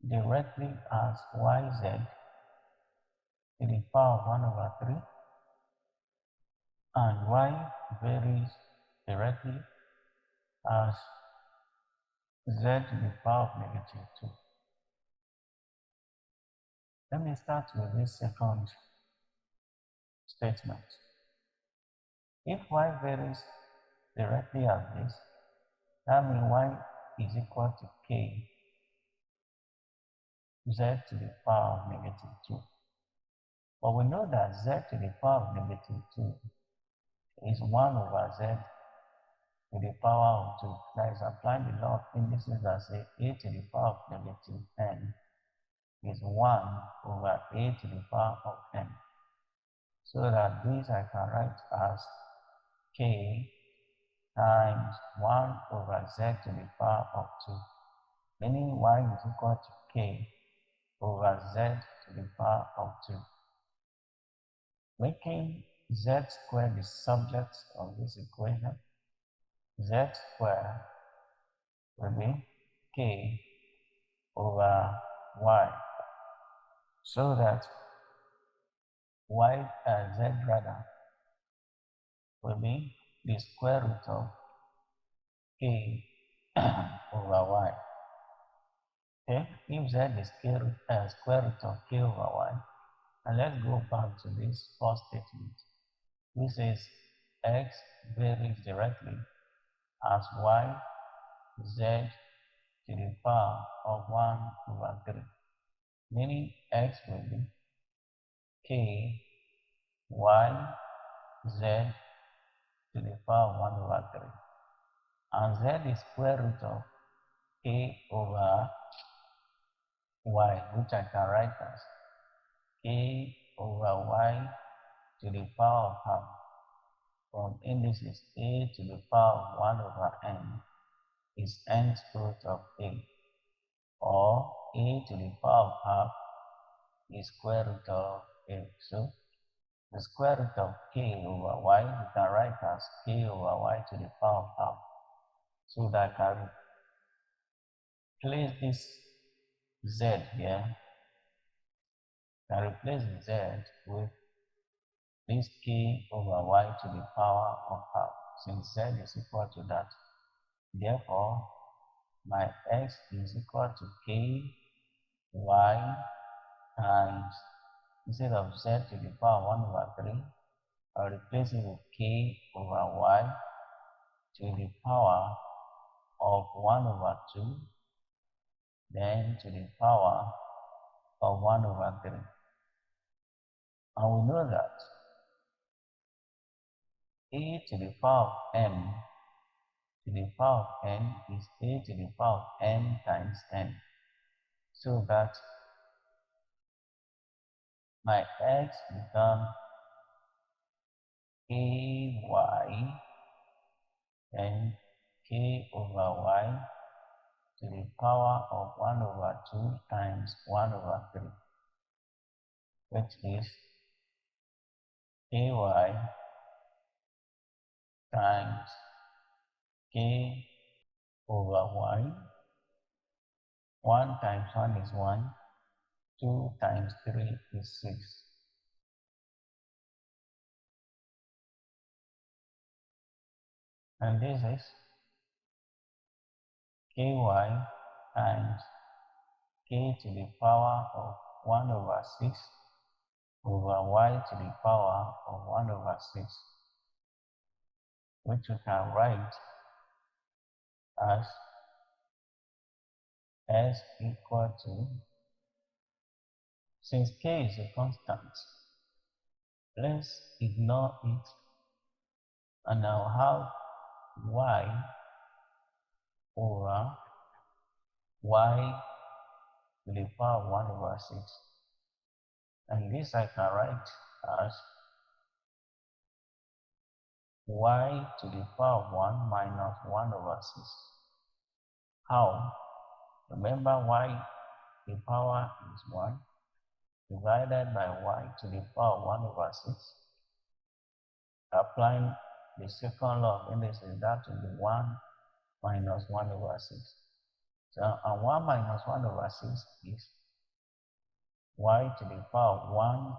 directly as yz to the power of 1 over 3, and y varies directly as z to the power of negative 2. Let me start with this second statement. If y varies directly as this, that means y is equal to k z to the power of negative 2. But we know that z to the power of negative 2 is 1 over z to the power of 2. That is applying the law of indices that say a to the power of negative n is 1 over a to the power of n. So that this I can write as k times 1 over z to the power of 2, meaning y is equal to k over z to the power of 2. Making z squared the subject of this equation, z squared will be k over y, so that z rather will be the square root of k over y. Okay, if z is square root of k over y, and let's go back to this first statement. This says x varies directly as y z to the power of 1 over 3, meaning x will be k y z to the power of 1 over 3, and z is square root of k over y, which I can write as k over y to the power of half from indices a to the power of 1 over n is nth root of a, or a to the power of half is square root of a. So the square root of k over y we can write as k over y to the power of half. So that I can replace this z here. I replace z with this k over y to the power of half, since z is equal to that. Therefore, my x is equal to k y times, instead of z to the power 1 over 3, I'll replace it with k over y to the power of 1 over 2, then to the power of 1 over 3. And we know that a to the power of m to the power of n is a to the power of n times n. So that my x becomes ky and k over y to the power of 1 over 2 times 1 over 3, which is ky times k over y. 1 times 1 is 1, 2 times 3 is 6. And this is ky times k to the power of 1 over 6 over y to the power of 1 over 6, which we can write as s equal to, since k is a constant, let's ignore it, and I'll have y over y to the power of 1 over 6. And this I can write as y to the power of 1 minus 1 over 6. How? Remember, y the power is 1 divided by y to the power of 1 over 6. Applying the second law of indices, that will be 1 minus 1 over 6. So, and 1 minus 1 over 6 is y to the power of 1.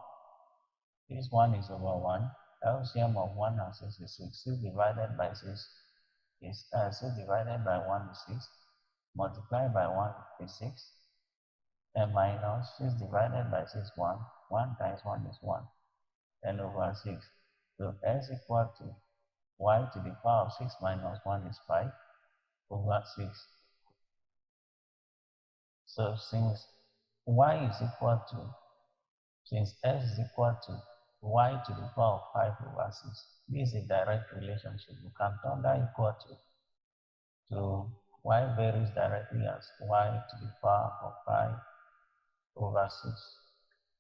This 1 is over 1. LCM of 1 and 6 is 6. 6 divided by 6 is 6 divided by 1 is 6. Multiplied by 1 is 6. And minus 6 divided by 6, 1. 1 times 1 is 1. And over 6. So s equal to y to the power of 6 minus 1 is 5 over 6. So since since s is equal to y to the power of 5 over 6, this is a direct relationship. We can turn that equal to y varies directly as y to the power of 5 over 6.